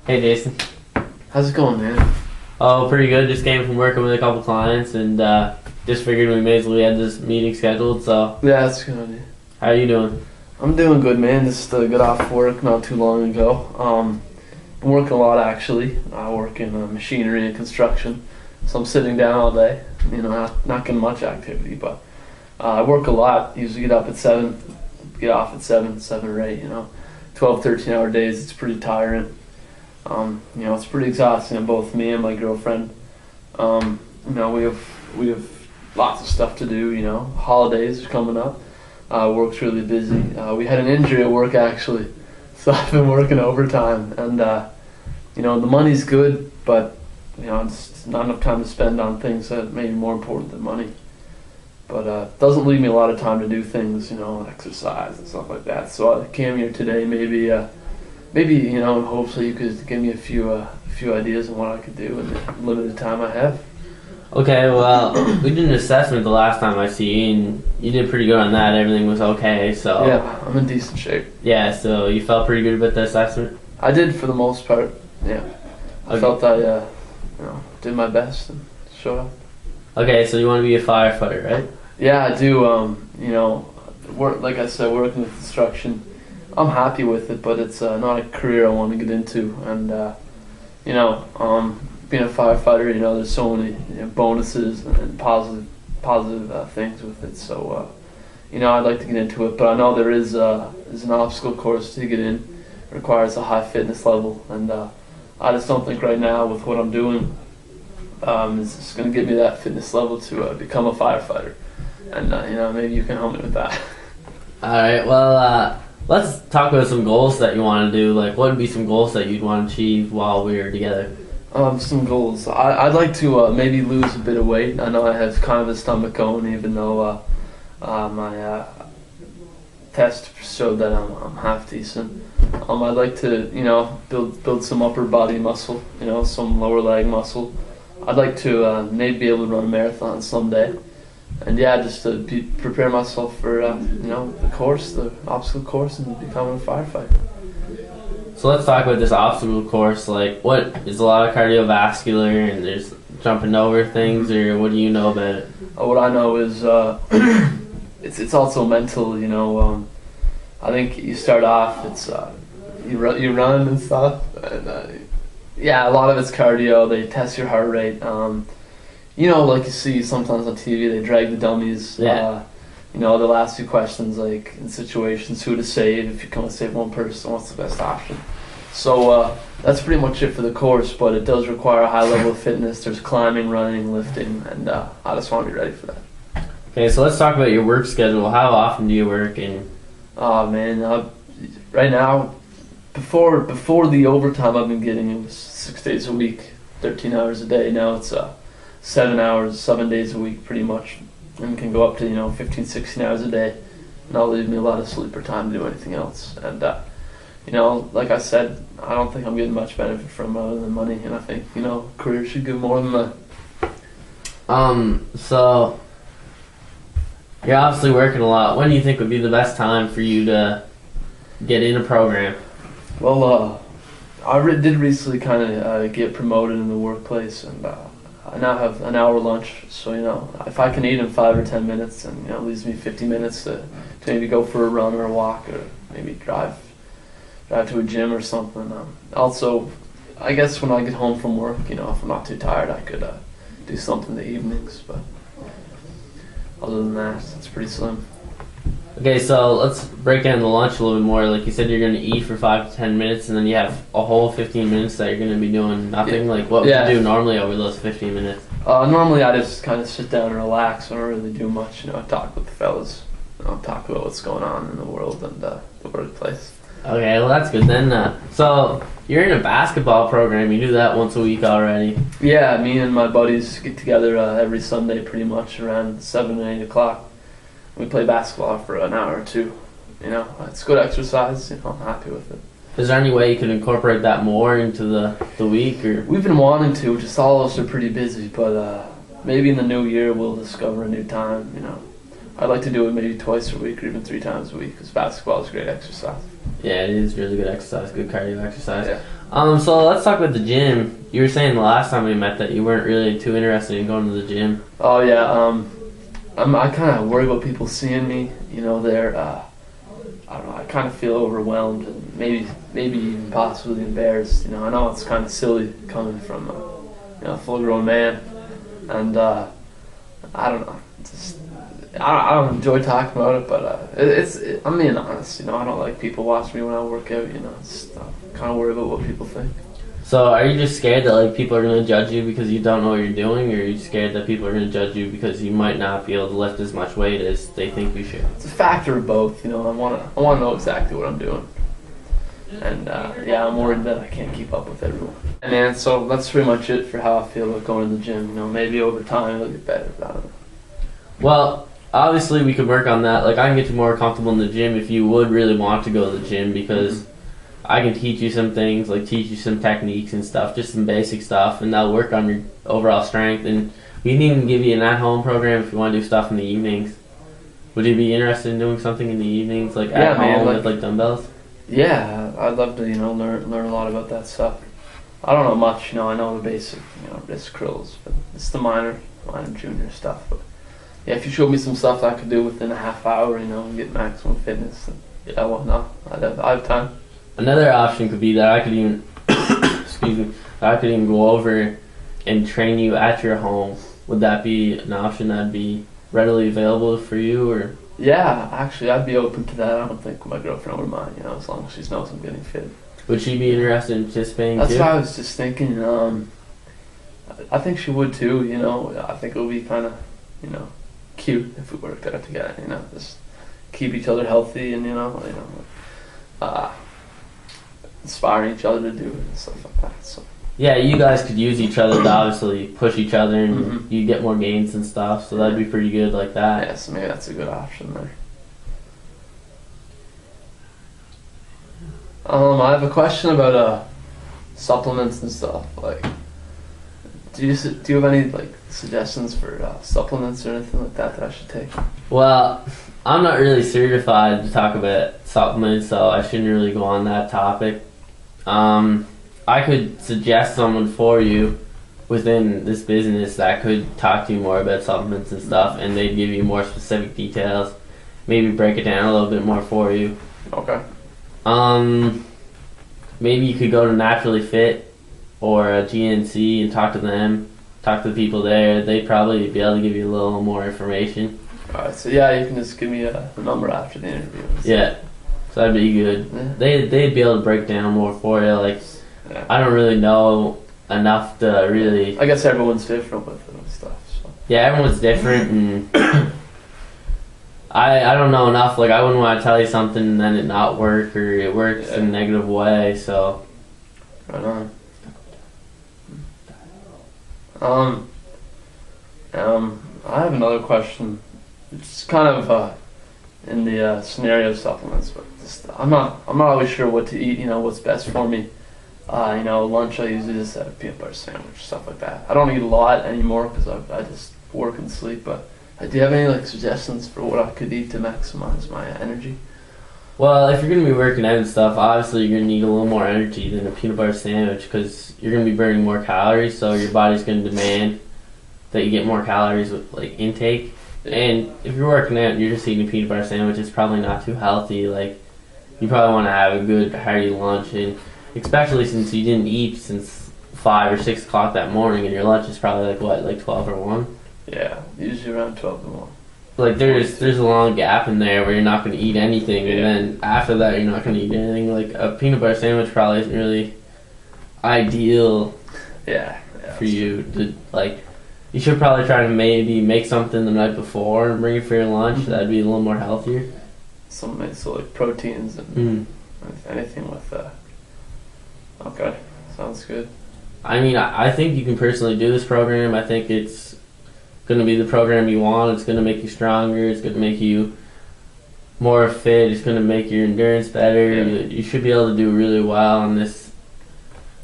Hey Jason. How's it going, man? Oh, pretty good. Just came from working with a couple clients and just figured we may as well had this meeting scheduled. So, Yeah, that's good. how are you doing? I'm doing good, man. Just got off work not too long ago. I'm working a lot, actually. I work in machinery and construction, so I'm sitting down all day. Not getting much activity, but I work a lot. Usually get up at 7, get off at 7 or 8, 12, 13-hour days. It's pretty tiring. It's pretty exhausting on both me and my girlfriend. We have lots of stuff to do. Holidays are coming up. Work's really busy. We had an injury at work, actually, so I've been working overtime, and the money's good, but it's not enough time to spend on things that may be more important than money. But it doesn't leave me a lot of time to do things, exercise and stuff like that. So I came here today, maybe in hopes that you could give me a few ideas on what I could do in the limited time I have. Okay, well, we did an assessment the last time I see you, and you did pretty good on that. Everything was okay, so... Yeah, I'm in decent shape. Yeah, so you felt pretty good about the assessment? I did for the most part, yeah. I felt I did my best and showed up. Okay, so you want to be a firefighter, right? Yeah, I do. Like I said, working with construction, I'm happy with it, but it's not a career I want to get into. And being a firefighter, there's so many bonuses and positive things with it. So I'd like to get into it, but I know there is an obstacle course to get in. It requires a high fitness level, and I just don't think right now with what I'm doing is just going to give me that fitness level to become a firefighter. And maybe you can help me with that. All right. Well, let's talk about some goals that you want to do. Like, what would be some goals that you'd want to achieve while we're together? Some goals. I'd like to maybe lose a bit of weight. I know I have kind of a stomach going, even though my test showed that I'm half decent. I'd like to build some upper body muscle. Some lower leg muscle. I'd like to maybe be able to run a marathon someday. And yeah, just to prepare myself for the obstacle course, and becoming a firefighter. So let's talk about this obstacle course. Like, what is a lot of cardiovascular, and there's jumping over things, or what do you know about it? What I know is it's also mental. I think you start off, it's you run and stuff, and a lot of it's cardio. They test your heart rate. Like you see sometimes on TV, they drag the dummies. Yeah. They'll ask you questions like, in situations, who to save, if you can only save one person, what's the best option? So that's pretty much it for the course, but it does require a high level of fitness. There's climbing, running, lifting, and I just want to be ready for that. Okay, so let's talk about your work schedule. How often do you work? And oh man, right now, before the overtime I've been getting, it was 6 days a week, 13 hours a day. Now it's 7 hours, 7 days a week pretty much, and can go up to 15, 16 hours a day. Not leave me a lot of sleep or time to do anything else. And like I said, I don't think I'm getting much benefit from other than money, and I think career should give more than that. So you're obviously working a lot. When do you think would be the best time for you to get in a program? Well, I did recently kind of get promoted in the workplace, and I now have an hour lunch. So if I can eat in 5 or 10 minutes, and it leaves me 50 minutes to maybe go for a run or a walk, or maybe drive to a gym or something. Also, I guess when I get home from work, if I'm not too tired, I could do something in the evenings. But other than that, it's pretty slim. Okay, so let's break down the lunch a little bit more. Like you said, you're going to eat for 5 to 10 minutes, and then you have a whole 15 minutes that you're going to be doing nothing. Yeah. Like, what would you do normally over those 15 minutes? Normally, I just kind of sit down and relax. I don't really do much. Talk with the fellas. Talk about what's going on in the world and the workplace. Okay, well that's good then. So you're in a basketball program. You do that once a week already. Yeah, me and my buddies get together every Sunday, pretty much around 7 and 8 o'clock. We play basketball for an hour or two. It's good exercise. I'm happy with it. Is there any way you could incorporate that more into the week? Or we've been wanting to. Just all of us are pretty busy, but maybe in the new year we'll discover a new time. I'd like to do it maybe twice a week or even 3 times a week, because basketball is great exercise. Yeah, it is really good exercise, good cardio exercise. Yeah. So let's talk about the gym. You were saying the last time we met that you weren't really too interested in going to the gym. Oh yeah, I kind of worry about people seeing me. You know, there. I don't know. I kind of feel overwhelmed and maybe even possibly embarrassed. You know, I know it's kind of silly coming from a full-grown man, and I don't know. I don't enjoy talking about it, but I'm being honest. You know, I don't like people watching me when I work out. You know, I'm kind of worried about what people think. So are you just scared that like people are going to judge you because you don't know what you're doing, or are you scared that people are going to judge you because you might not be able to lift as much weight as they think you should? It's a factor of both. You know, I want to know exactly what I'm doing, and I'm worried that I can't keep up with everyone. And man, so that's pretty much it for how I feel about going to the gym. You know, maybe over time it'll get better, but I don't know. Well, obviously we could work on that. Like I can get you more comfortable in the gym if you would really want to go to the gym, because I can teach you some things, like teach you some techniques and stuff, just some basic stuff, and that'll work on your overall strength. And we can even give you an at-home program if you want to do stuff in the evenings. Would you be interested in doing something in the evenings, like at home with like dumbbells? Yeah, I'd love to, learn a lot about that stuff. I don't know much, I know the basic, wrist curls, but it's the minor junior stuff. But yeah, if you showed me some stuff that I could do within a half hour, and get maximum fitness, then yeah, well, no, I have time. Another option could be that I could even, I could even go over and train you at your home. Would that be an option that'd be readily available for you, or? Yeah, actually, I'd be open to that. I don't think my girlfriend would mind, as long as she knows I'm getting fit. Would she be interested in participating That's too? what I was just thinking. I think she would too. I think it would be kind of, cute if we worked out together. Just keep each other healthy and inspiring each other to do it and stuff like that. So. Yeah, you guys could use each other to obviously push each other, and you get more gains and stuff. So that'd be pretty good like that. Yeah, so maybe that's a good option there. I have a question about supplements and stuff. Like, do you have any suggestions for supplements or anything like that I should take? Well, I'm not really certified to talk about supplements, so I shouldn't really go on that topic. I could suggest someone for you within this business that could talk to you more about supplements and stuff, and they'd give you more specific details, maybe break it down a little bit more for you. Okay. Maybe you could go to Naturally Fit or a GNC and talk to them, talk to the people there. They'd probably be able to give you a little more information. Alright, so yeah, you can just give me a number after the interview. Yeah, so that'd be good. Yeah. They'd be able to break down more for you. Yeah. I don't really know enough to really. I guess everyone's different with it and stuff. So. Yeah, everyone's different, and I don't know enough. I wouldn't want to tell you something and then it not work, or it works in a negative way. So. Right on. I have another question. It's kind of in the scenario supplements, but I'm not always sure what to eat. What's best for me. Lunch I usually just have a peanut butter sandwich, stuff like that. I don't eat a lot anymore because I just work and sleep. But do you have any suggestions for what I could eat to maximize my energy? Well, if you're going to be working out and stuff, obviously you're going to need a little more energy than a peanut butter sandwich, because you're going to be burning more calories, so your body's going to demand that you get more calories with intake. And if you're working out and you're just eating a peanut butter sandwich, it's probably not too healthy. You probably want to have a good hearty lunch, and especially since you didn't eat since 5 or 6 o'clock that morning, and your lunch is probably 12 or 1? Yeah, usually around 12 to 1. There's a long gap in there where you're not going to eat anything, and then after that you're not going to eat anything. A peanut butter sandwich probably isn't really ideal for you to You should probably try to maybe make something the night before and bring it for your lunch. That'd be a little more healthier. Something proteins and anything with okay, sounds good. I mean, I think you can personally do this program. I think it's going to be the program you want. It's going to make you stronger. It's going to make you more fit. It's going to make your endurance better. Yeah. You should be able to do really well on this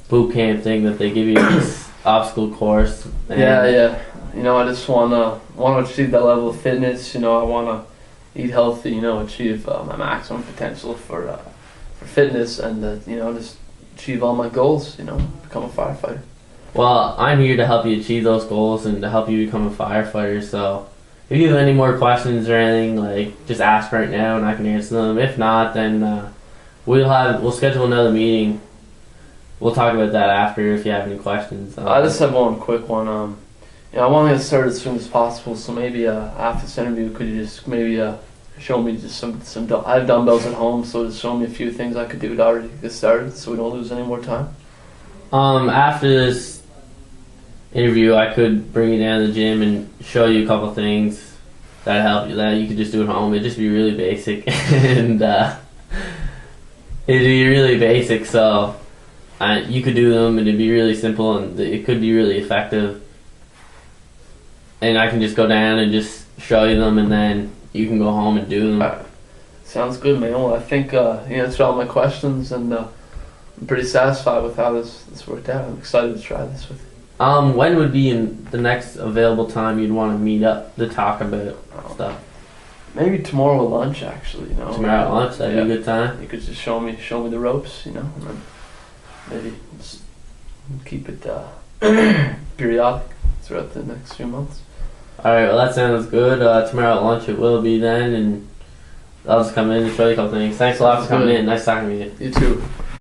boot camp thing that they give you, this obstacle course. And yeah. I just want to achieve that level of fitness. I want to eat healthy. Achieve my maximum potential for fitness, and just achieve all my goals. You know, become a firefighter. Well, I'm here to help you achieve those goals and to help you become a firefighter. So, if you have any more questions or anything, like just ask right now and I can answer them. If not, then we'll schedule another meeting. We'll talk about that after if you have any questions. I just have one quick one. I want to get started as soon as possible. So maybe after this interview, could you just maybe show me just some I have dumbbells at home, so just show me a few things I could do to already get started, so we don't lose any more time. After this interview, I could bring you down to the gym and show you a couple things that help you that you could just do at home. It'd just be really basic and it'd be really basic, so you could do them and it'd be really simple and it could be really effective. And I can just go down and just show you them and then you can go home and do them. Sounds good, man. Well, I think you answered all my questions and I'm pretty satisfied with how this worked out. I'm excited to try this with you. When would be in the next available time you'd want to meet up to talk about stuff? Maybe tomorrow at lunch, actually. You know, tomorrow at lunch, that'd be a good time. You could just show me the ropes, you know, and then maybe just keep it periodic throughout the next few months. All right, well that sounds good. Tomorrow at lunch it will be then, and I'll just come in and show you a couple things. Thanks a lot for coming in. Nice talking to you. You too.